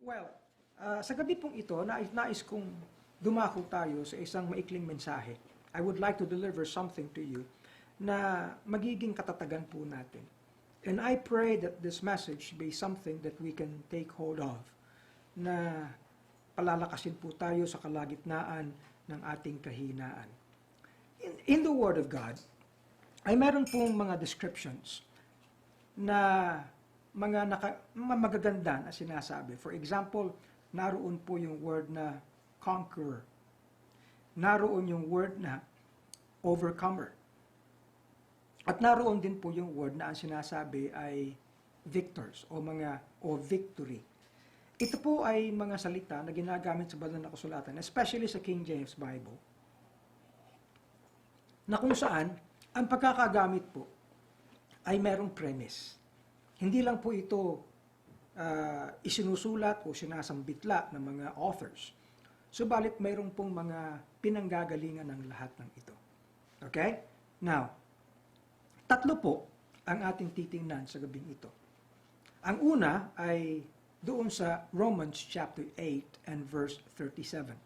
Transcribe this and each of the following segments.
Well, sa gabi pong ito, nais kong dumako tayo sa isang maikling mensahe. I would like to deliver something to you na magiging katatagan po natin. And I pray that this message be something that we can take hold of, na palalakasin po tayo sa kalagitnaan ng ating kahinaan. In the Word of God, ay meron pong mga descriptions na mga magaganda na sinasabi. For example, naroon po yung word na conqueror. Naroon yung word na overcomer. At naroon din po yung word na ang sinasabi ay victors o victory. Ito po ay mga salita na ginagamit sa banal na kasulatan, especially sa King James Bible, na kung saan ang pagkakagamit po ay merong premise. Hindi lang po ito isinusulat o sinasambitla ng mga authors. Subalit mayroon pong mga pinanggagalingan ng lahat ng ito. Okay? Now, tatlo po ang ating titingnan sa gabing ito. Ang una ay doon sa Romans chapter 8 and verse 37.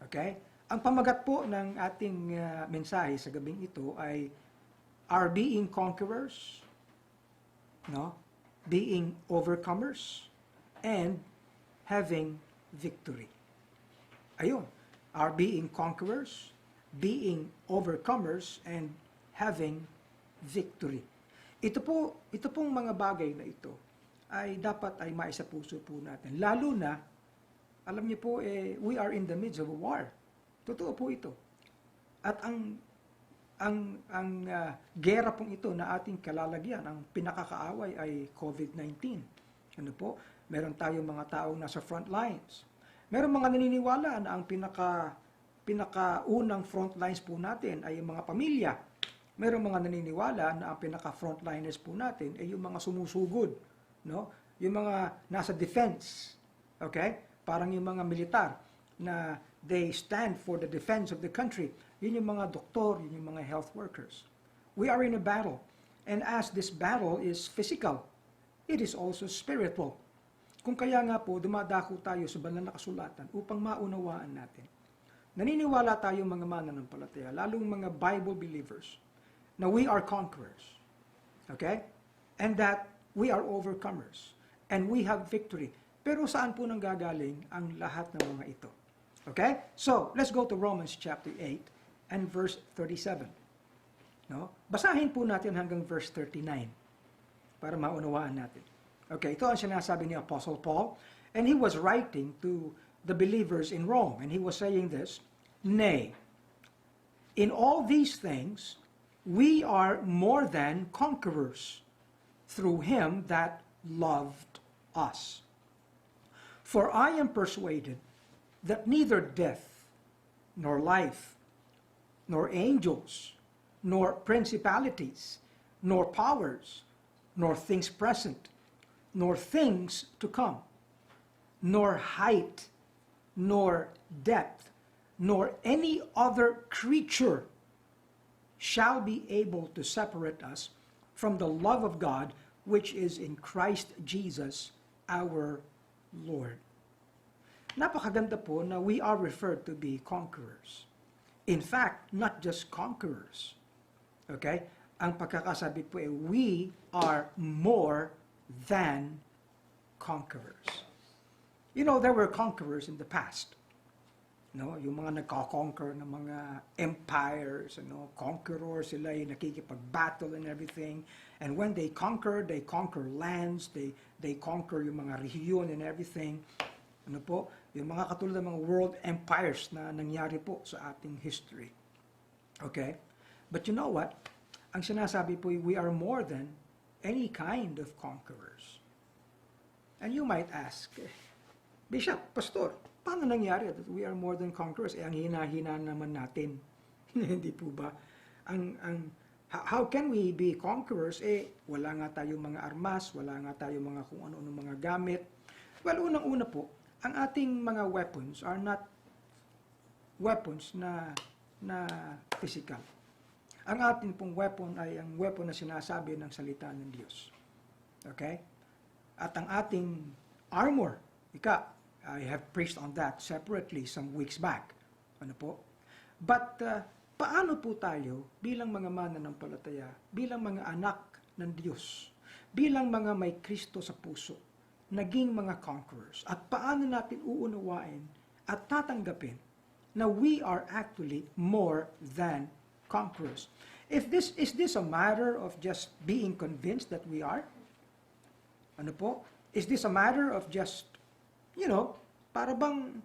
Okay? Ang pamagat po ng ating mensahe sa gabing ito ay are being conquerors, no? Being overcomers, and having victory. Ayun, are being conquerors, being overcomers, and having victory. Ito pong mga bagay na ito ay dapat ay maisapuso po natin. Lalo na, alam niyo po, we are in the midst of a war. Totoo po ito. At ang gera pong ito na ating kalalagyan, ang pinakakaaway ay COVID-19. Ano po? Meron tayong mga taong nasa front lines. Meron mga naniniwala na ang pinakaunang front lines po natin ay yung mga pamilya. Meron mga naniniwala na ang pinaka-frontliners po natin ay yung mga sumusugod, no? Yung mga nasa defense. Okay? Parang yung mga militar na they stand for the defense of the country. Yun yung mga doktor, yun yung mga health workers. We are in a battle. And as this battle is physical, it is also spiritual. Kung kaya nga po, dumadako tayo sa banal na kasulatan upang maunawaan natin. Naniniwala tayo mga mananampalataya, lalong mga Bible believers, na we are conquerors. Okay? And that we are overcomers. And we have victory. Pero saan po nanggagaling ang lahat ng mga ito? Okay? So, let's go to Romans chapter 8 and verse 37. No? Basahin po natin hanggang verse 39 para maunawaan natin. Okay, ito ang sinasabi ni Apostle Paul, and he was writing to the believers in Rome, and he was saying this, "Nay, in all these things, we are more than conquerors through him that loved us. For I am persuaded that neither death, nor life, nor angels, nor principalities, nor powers, nor things present, nor things to come, nor height, nor depth, nor any other creature shall be able to separate us from the love of God which is in Christ Jesus our Lord." Napakaganda po na we are referred to be conquerors. In fact, not just conquerors. Okay? Ang pagkakasabi po ay we are more than conquerors. You know, there were conquerors in the past. No, yung mga nagko-conquer ng mga empires, conquerors, sila yung nakikipag-battle and everything. And when they conquer lands, they conquer yung mga rehiyon and everything. Ano po, yung mga katulad ng mga world empires na nangyari po sa ating history. Okay? But you know what? Ang sinasabi po, we are more than any kind of conquerors. And you might ask, Bishop, Pastor, paano nangyari that we are more than conquerors? Ang hina-hina naman natin. Hindi po ba? How can we be conquerors? Wala nga tayong mga armas, wala nga tayong mga kung ano-ano mga gamit. Well, unang-una po, ang ating mga weapons are not weapons na physical. Ang ating pong weapon ay ang weapon na sinasabi ng salita ng Diyos. Okay? At ang ating armor I have preached on that separately some weeks back. Ano po? But, paano po tayo bilang mga mananampalataya, bilang mga anak ng Diyos, bilang mga may Kristo sa puso, naging mga conquerors? At paano natin uunawain at tatanggapin na we are actually more than conquerors? Is this a matter of just being convinced that we are? Ano po? Is this a matter of just, para bang,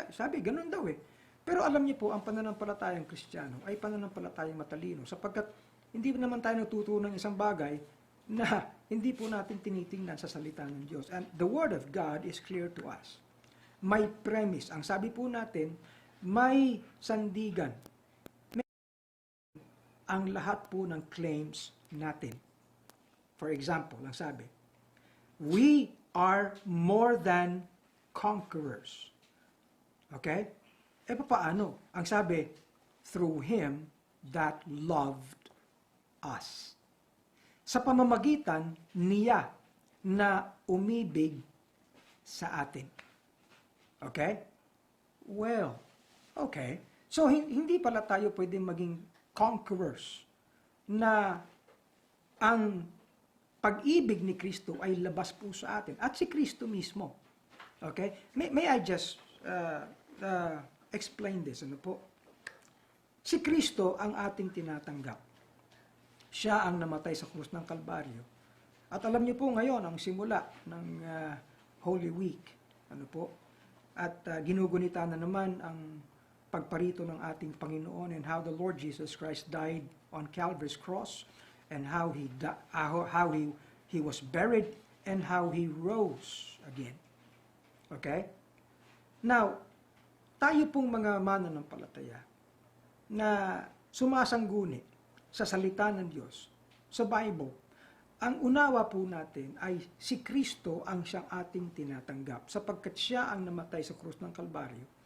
sabi, ganun daw eh. Pero alam niyo po, ang pananampalatayang Kristiyano ay pananampalatayang matalino sapagkat hindi naman tayo natututo ng isang bagay na hindi po natin tinitingnan sa salita ng Diyos. And the Word of God is clear to us. May premise. Ang sabi po natin, may sandigan. Ang lahat po ng claims natin. For example, ang sabi, we are more than conquerors. Okay? Paano? Ang sabi, through Him that loved us. Sa pamamagitan niya na umibig sa atin. Okay? Well, okay. So, hindi pala tayo pwedeng maging conquerors na ang pag-ibig ni Kristo ay labas po sa atin. At si Kristo mismo. Okay? May I just explain this? Ano po? Si Kristo ang ating tinatanggap. Siya ang namatay sa krus ng Kalbaryo. At alam niyo po ngayon, ang simula ng Holy Week. Ano po? At ginugunita na naman ang pagparito ng ating Panginoon and how the Lord Jesus Christ died on Calvary's cross and how he was buried and how he rose again. Okay? Now, tayo pong mga mananampalataya na sumasangguni sa salita ng Diyos, sa Bible, ang unawa po natin ay si Kristo ang siyang ating tinatanggap sapagkat siya ang namatay sa krus ng Kalbaryo.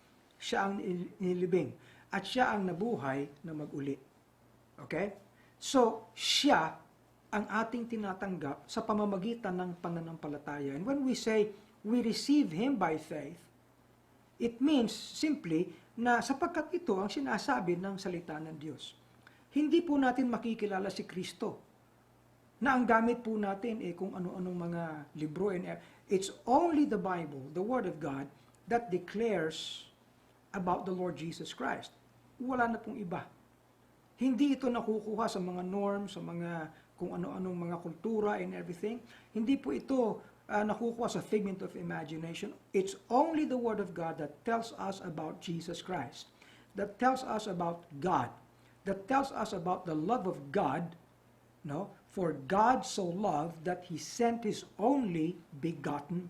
Siya ang nilibing at siya ang nabuhay na mag-uli. Okay? So, siya ang ating tinatanggap sa pamamagitan ng pananampalataya. And when we say we receive Him by faith, it means simply na sapagkat ito ang sinasabi ng salita ng Diyos. Hindi po natin makikilala si Kristo na ang gamit po natin kung ano-anong mga libro. And it's only the Bible, the Word of God, that declares about the Lord Jesus Christ. Wala na pong iba. Hindi ito nakukuha sa mga norms, sa mga kung ano-anong mga kultura and everything. Hindi po ito nakukuha sa figment of imagination. It's only the Word of God that tells us about Jesus Christ, that tells us about God, that tells us about the love of God, no? For God so loved that He sent His only begotten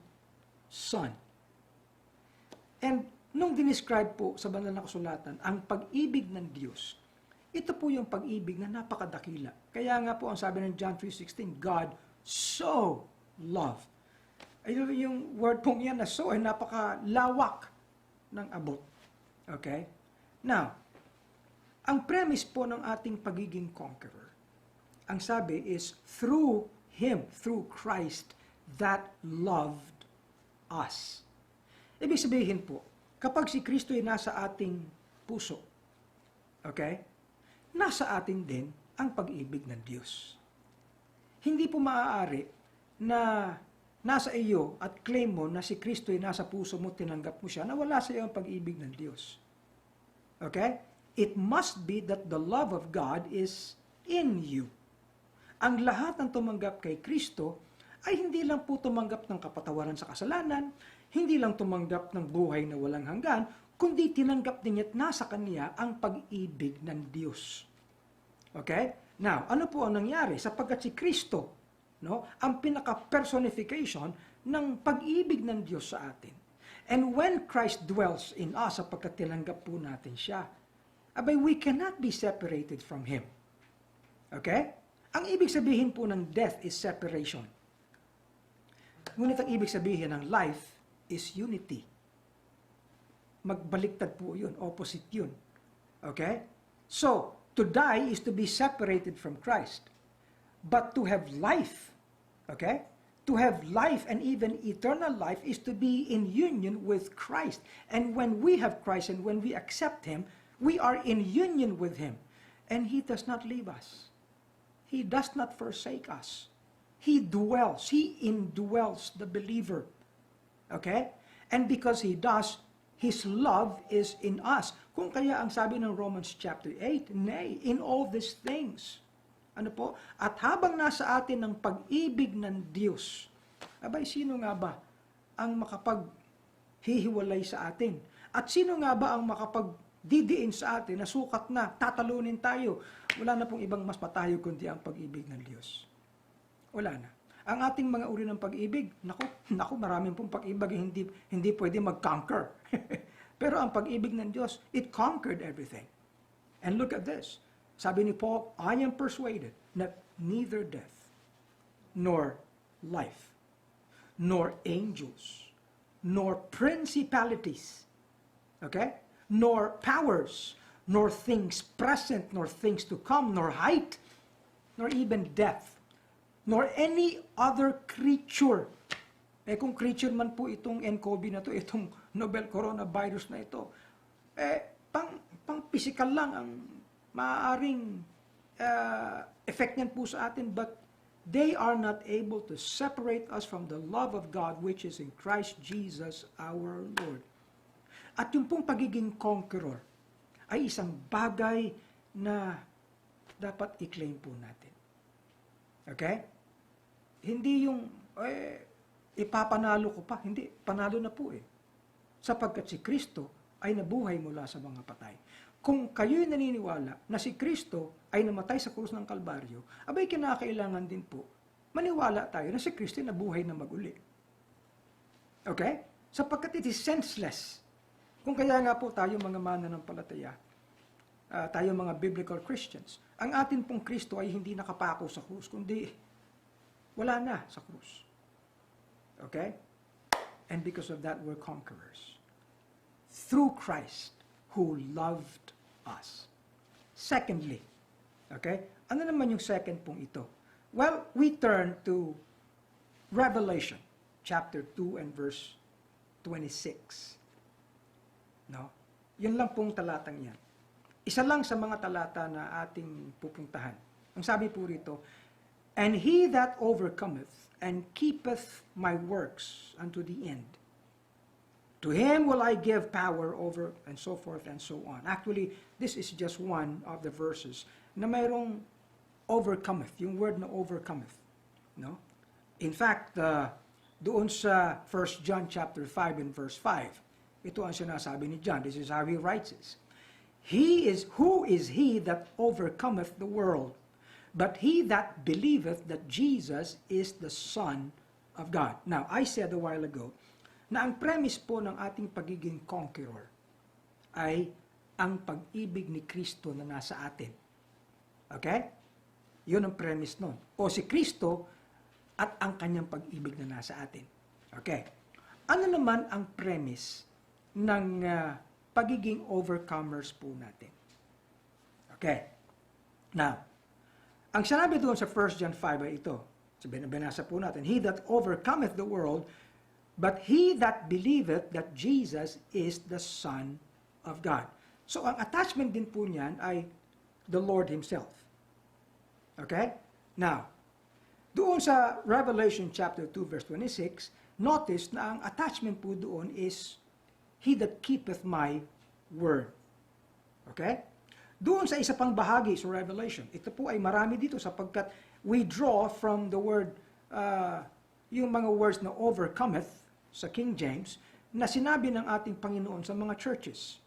Son. And nung dinescribe po sa banal na kasulatan, ang pag-ibig ng Diyos, ito po yung pag-ibig na napakadakila. Kaya nga po ang sabi ng John 3:16, God so loved. Ay, yung word pong yan na so ay napakalawak ng abot. Okay? Now, ang premise po ng ating pagiging conqueror, ang sabi is through Him, through Christ, that loved us. Ibig sabihin po, kapag si Kristo ay nasa ating puso, okay, nasa atin din ang pag-ibig ng Diyos. Hindi po maaari na nasa iyo at claim mo na si Kristo ay nasa puso mo, tinanggap mo siya, na wala sa iyo ang pag-ibig ng Diyos. Okay? It must be that the love of God is in you. Ang lahat ng tumanggap kay Kristo ay hindi lang po tumanggap ng kapatawaran sa kasalanan, hindi lang tumanggap ng buhay na walang hanggan, kundi tinanggap din at nasa Kanya ang pag-ibig ng Diyos. Okay? Now, ano po ang nangyari? Sapagkat si Kristo, no, ang pinaka-personification ng pag-ibig ng Diyos sa atin. And when Christ dwells in us, sapagkat tinanggap po natin siya, abay, we cannot be separated from Him. Okay? Ang ibig sabihin po ng death is separation. Ngunit ang ibig sabihin ng life is unity. Magbaliktad po yun, opposite yun. Okay? So, to die is to be separated from Christ. But to have life, okay? To have life and even eternal life is to be in union with Christ. And when we have Christ and when we accept Him, we are in union with Him. And He does not leave us. He does not forsake us. He indwells the believer. Okay? And because He does, His love is in us. Kung kaya ang sabi ng Romans chapter 8, nay, in all these things, ano po? At habang nasa atin ng pag-ibig ng Diyos, abay, sino nga ba ang makapaghihiwalay sa atin? At sino nga ba ang makapagdidiin sa atin na sukat na, tatalunin tayo? Wala na pong ibang mas matayo kundi ang pag-ibig ng Diyos. Wala na. Ang ating mga uri ng pag-ibig, naku, maraming pong pag-ibig hindi pwede mag-conquer. Pero ang pag-ibig ng Diyos, it conquered everything. And look at this. Sabi ni Paul, I am persuaded that neither death, nor life, nor angels, nor principalities, okay, nor powers, nor things present, nor things to come, nor height, nor even depth, nor any other creature. Kung creature man po itong nCoV na to, itong novel coronavirus na ito, pang physical lang ang maaaring effect niyan po sa atin, but they are not able to separate us from the love of God which is in Christ Jesus our Lord. At yung pong pagiging conqueror ay isang bagay na dapat i-claim po natin. Okay? Hindi yung ipapanalo ko pa. Hindi, panalo na po eh. Sapagkat si Kristo ay nabuhay mula sa mga patay. Kung kayo'y naniniwala na si Kristo ay namatay sa krus ng Kalbaryo, abay kinakailangan din po maniwala tayo na si Kristo ay nabuhay na maguli. Okay? Sapagkat it is senseless. Kung kaya nga po tayo mga mananampalataya, tayo mga biblical Christians, ang atin pong Kristo ay hindi nakapako sa krus, kundi wala na sa krus. Okay? And because of that, we're conquerors. Through Christ, who loved us. Secondly, okay? Ano naman yung second pong ito? Well, we turn to Revelation, chapter 2 and verse 26. No? Yun lang pong talatang yan. Isa lang sa mga talata na ating pupuntahan. Ang sabi po rito, and he that overcometh and keepeth my works unto the end, to him will I give power over, and so forth and so on. Actually, this is just one of the verses na mayroong overcometh, yung word na overcometh. No? In fact, doon sa 1 John chapter 5 and verse 5, ito ang sinasabi ni John. This is how he writes it. Who is he that overcometh the world? But he that believeth that Jesus is the Son of God. Now, I said a while ago, na ang premise po ng ating pagiging conqueror ay ang pag-ibig ni Kristo na nasa atin. Okay? Yun ang premise nun. O si Kristo at ang kanyang pag-ibig na nasa atin. Okay? Ano naman ang premise ng pagiging overcomers po natin? Okay. Now, ang sinabi doon sa 1 John 5 ay ito. Binasa po natin, he that overcometh the world, but he that believeth that Jesus is the Son of God. So, ang attachment din po niyan ay the Lord Himself. Okay? Now, doon sa Revelation chapter 2 verse 26, notice na ang attachment po doon is he that keepeth my word. Okay? Doon sa isa pang bahagi sa Revelation, ito po ay marami dito sapagkat we draw from the word, yung mga words na overcometh sa King James, na sinabi ng ating Panginoon sa mga churches.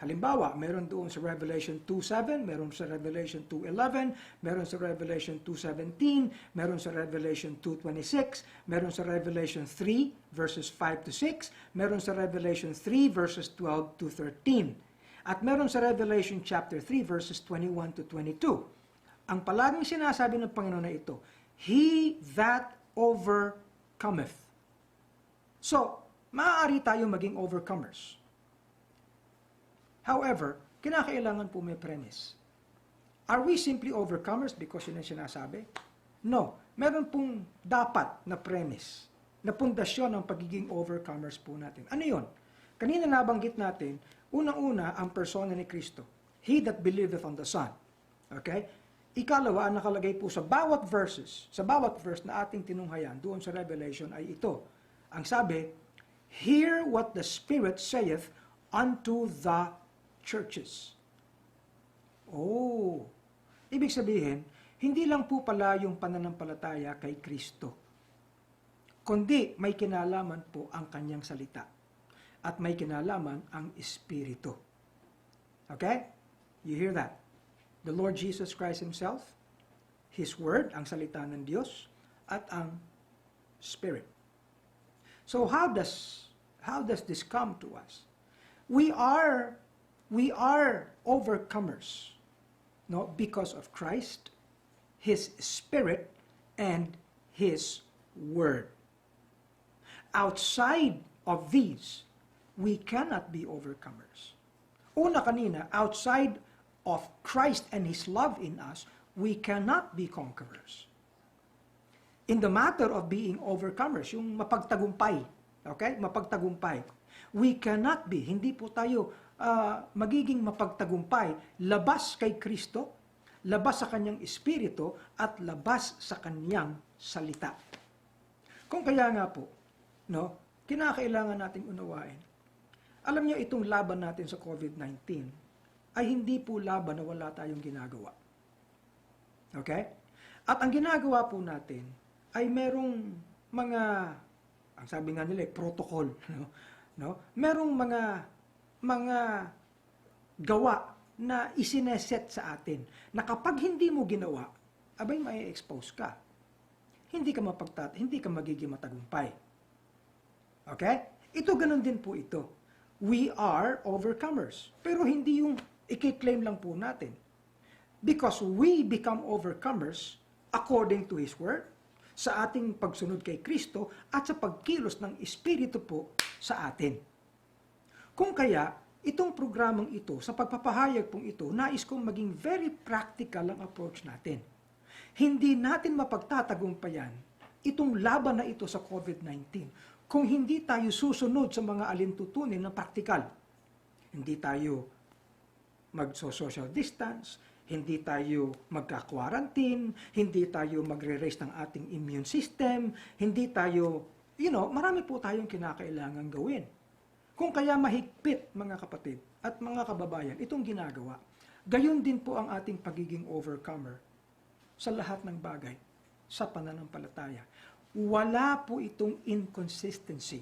Halimbawa, meron doon sa Revelation 2:7, meron sa Revelation 2:11, meron sa Revelation 2:17, meron sa Revelation 2:26, meron sa Revelation 3 verses 5 to 6, meron sa Revelation 3 verses 12 to 13. At meron sa Revelation chapter 3 verses 21 to 22. Ang palaging sinasabi ng Panginoon na ito, he that overcometh. So, maaari tayo maging overcomers. However, kinakailangan po may premise. Are we simply overcomers because yun ang sinasabi? No. meron pong dapat na premise, na pundasyon ng pagiging overcomers po natin. Ano yon? Kanina nabanggit natin, unang-una ang persona ni Kristo. He that believeth on the Son. Okay? Ikalawa, ang nakalagay po sa bawat verse na ating tinunghayan doon sa Revelation ay ito. Ang sabi, hear what the Spirit saith unto the churches. Oh, ibig sabihin, hindi lang po pala yung pananampalataya kay Kristo, kundi may kinalaman po ang kanyang salita at may kinalaman ang Espiritu. Okay? You hear that? The Lord Jesus Christ Himself, His Word, ang salita ng Diyos, at ang Spirit. So how does this come to us? We are overcomers, no, because of Christ, His Spirit, and His Word. Outside of these, we cannot be overcomers. Una kanina, outside of Christ and His love in us, we cannot be conquerors. In the matter of being overcomers, yung mapagtagumpay, okay? Mapagtagumpay. We cannot be, hindi po tayo magiging mapagtagumpay labas kay Kristo, labas sa kanyang espiritu, at labas sa kanyang salita. Kung kaya nga po, no, kinakailangan nating unawain. Alam niyo, itong laban natin sa COVID-19 ay hindi po laban na wala tayong ginagawa. Okay? At ang ginagawa po natin ay merong mga, ang sabi nga nila, protocol, no? Merong mga gawa na isineset sa atin, na kapag hindi mo ginawa, abay mai-expose ka. Hindi ka magiging matagumpay. Okay? Ito ganun din po ito. We are overcomers. Pero hindi yung i-claim lang po natin. Because we become overcomers according to His Word, sa ating pagsunod kay Kristo, at sa pagkilos ng Espiritu po sa atin. Kung kaya, itong programang ito, sa pagpapahayag pong ito, nais kong maging very practical ang approach natin. Hindi natin mapagtatagumpayan itong laban na ito sa COVID-19 kung hindi tayo susunod sa mga alintutunin na praktikal. Hindi tayo mag-social distance, hindi tayo magka-quarantine, hindi tayo magre-raise ng ating immune system, hindi tayo, marami po tayong kinakailangan gawin. Kung kaya mahigpit, mga kapatid at mga kababayan, itong ginagawa, gayon din po ang ating pagiging overcomer sa lahat ng bagay, sa pananampalataya. Wala po itong inconsistency.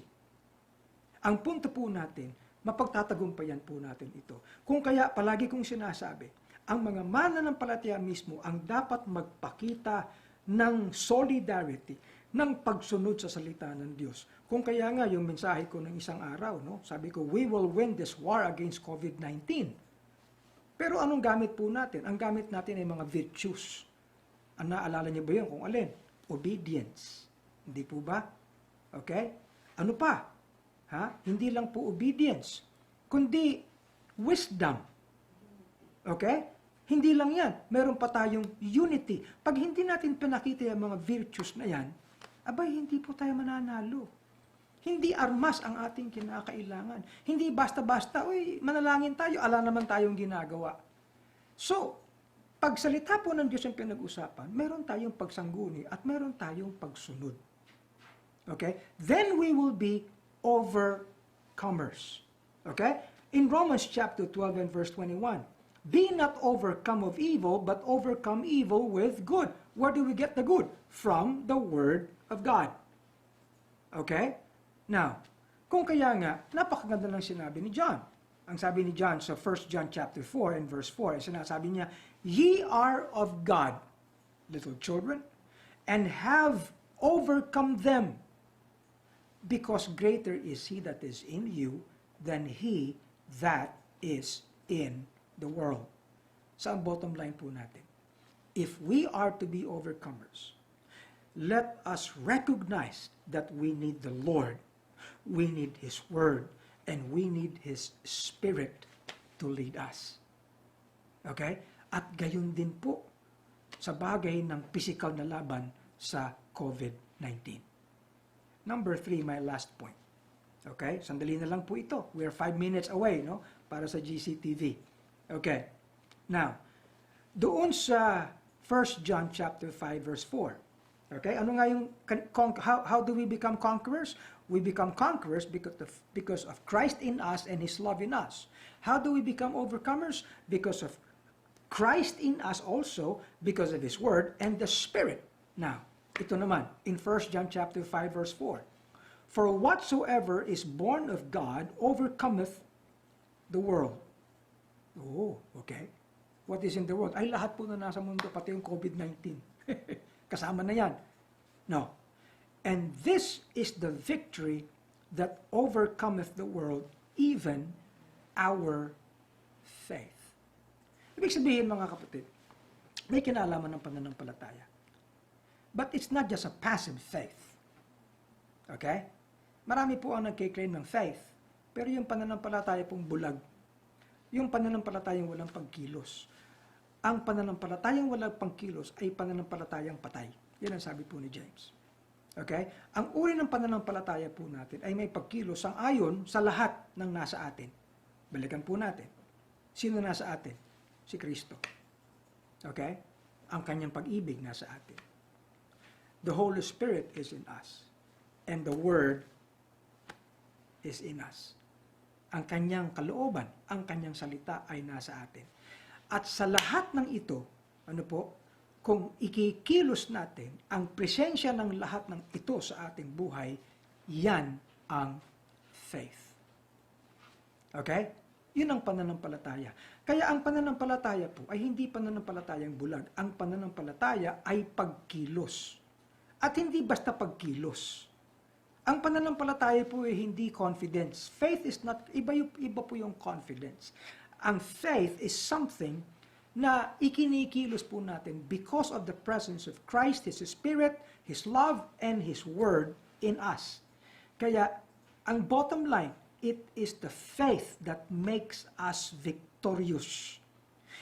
Ang punto po natin, mapagtatagumpayan po natin ito. Kung kaya, palagi kong sinasabi, ang mga mananampalataya mismo ang dapat magpakita ng solidarity, ng pagsunod sa salita ng Diyos. Kung kaya nga, yung mensahe ko ng isang araw, no? Sabi ko, we will win this war against COVID-19. Pero anong gamit po natin? Ang gamit natin ay mga virtues. Ang naalala niyo ba yun kung alin? Obedience. Hindi po ba? Okay? Ano pa? Hindi lang po obedience, kundi wisdom. Okay? Hindi lang yan. Meron pa tayong unity. Pag hindi natin pinakita yung mga virtues na yan, abay, hindi po tayo mananalo. Hindi armas ang ating kinakailangan. Hindi basta-basta, manalangin tayo, ala naman tayong ginagawa. So, pagsalita po ng Diyos yung pinag-usapan, meron tayong pagsangguni at meron tayong pagsunod. Okay? Then we will be overcomers. Okay? In Romans chapter 12 and verse 21, be not overcome of evil, but overcome evil with good. Where do we get the good? From the Word of God. Okay? Now, kung kaya nga, napakaganda ng sinabi ni John. Ang sabi ni John sa 1 John chapter 4 and verse 4, sinasabi niya, ye are of God, little children, and have overcome them, because greater is He that is in you than he that is in the world. Sa ang bottom line po natin, if we are to be overcomers, let us recognize that we need the Lord, we need His Word, and we need His Spirit to lead us. Okay? At gayon din po sa bagay ng physical na laban sa COVID-19. Number 3, my last point. Okay? Sandali na lang po ito. We are 5 minutes away, no? Para sa GCTV. Okay. Now, doon sa 1 John chapter 5 verse 4. Okay? Ano nga yung how do we become conquerors? We become conquerors because of Christ in us and his love in us. How do we become overcomers? Because of Christ in us also, because of his word and the Spirit. Now, ito naman in 1 John chapter 5 verse 4. For whatsoever is born of God overcometh the world. Oh, okay. What is in the world? Ay, lahat po na nasa mundo, pati yung COVID-19. Kasama na yan. No. And this is the victory that overcometh the world, even our faith. Ibig sabihin, mga kapatid, may kinalaman ng pananampalataya. But it's not just a passive faith. Okay? Marami po ang nagkiklaim ng faith, pero yung pananampalataya pong bulag, yung pananampalatayang walang pagkilos. Ang pananampalatayang walang pagkilos ay pananampalatayang patay. Yan ang sabi po ni James. Okay? Ang uri ng pananampalataya po natin ay may pagkilos sang ayon sa lahat ng nasa atin. Balikan po natin. Sino nasa atin? Si Kristo. Okay? Ang kanyang pag-ibig nasa atin. The Holy Spirit is in us. And the Word is in us. Ang kanyang kalooban, ang kanyang salita ay nasa atin. At sa lahat ng ito, ano po, kung ikikilos natin ang presensya ng lahat ng ito sa ating buhay, yan ang faith. Okay? Yun ang pananampalataya. Kaya ang pananampalataya po ay hindi pananampalatayang bulag. Ang pananampalataya ay pagkilos. At hindi basta pagkilos. Ang pananampalataya po ay hindi confidence. Faith is not, iba po yung confidence. Ang faith is something na ikinikilos po natin because of the presence of Christ, His Spirit, His love, and His Word in us. Kaya, ang bottom line, it is the faith that makes us victorious.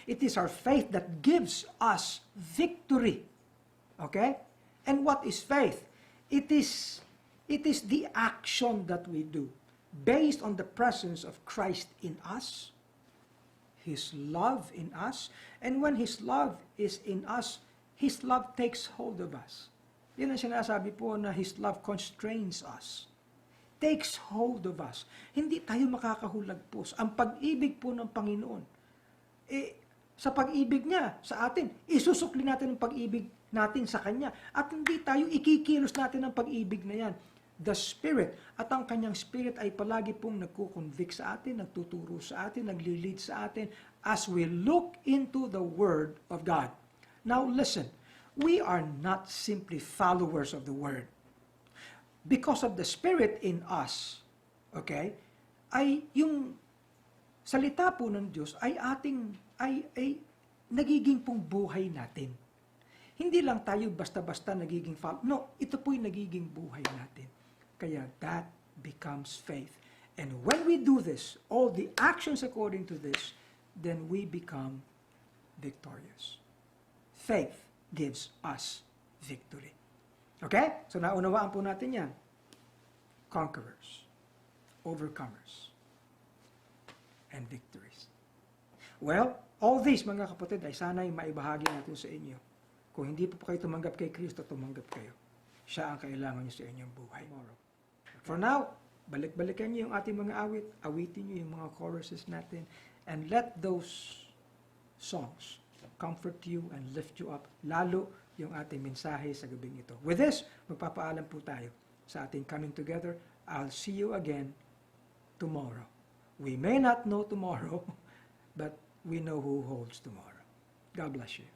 It is our faith that gives us victory. Okay? And what is faith? It is the action that we do based on the presence of Christ in us, His love in us, and when His love is in us, His love takes hold of us. Yan ang sinasabi po na His love constrains us. Takes hold of us. Hindi tayo makakahulagpos. Ang pag-ibig po ng Panginoon, sa pag-ibig niya sa atin, isusukli natin ang pag-ibig natin sa Kanya. At hindi tayo ikikilos natin ang pag-ibig na yan. The Spirit, at ang Kanyang Spirit ay palagi pong nagkukonvict sa atin, nagtuturo sa atin, naglilid sa atin as we look into the Word of God. Now listen, we are not simply followers of the Word. Because of the Spirit in us, okay, ay yung salita po ng Diyos ay nagiging pong buhay natin. Hindi lang tayo basta-basta nagiging follower. No, ito po'y nagiging buhay natin. Kaya that becomes faith. And when we do this, all the actions according to this, then we become victorious. Faith gives us victory. Okay? So naunawaan po natin yan. Conquerors, overcomers, and victories. Well, all these mga kapatid ay sana'y maibahagi natin sa inyo. Kung hindi po kayo tumanggap kay Kristo, tumanggap kayo. Siya ang kailangan niyo sa inyong buhay. For now, balik-balikan niyo yung ating mga awit, awitin niyo yung mga choruses natin, and let those songs comfort you and lift you up, lalo yung ating mensahe sa gabing ito. With this, magpapaalam po tayo sa ating coming together. I'll see you again tomorrow. We may not know tomorrow, but we know who holds tomorrow. God bless you.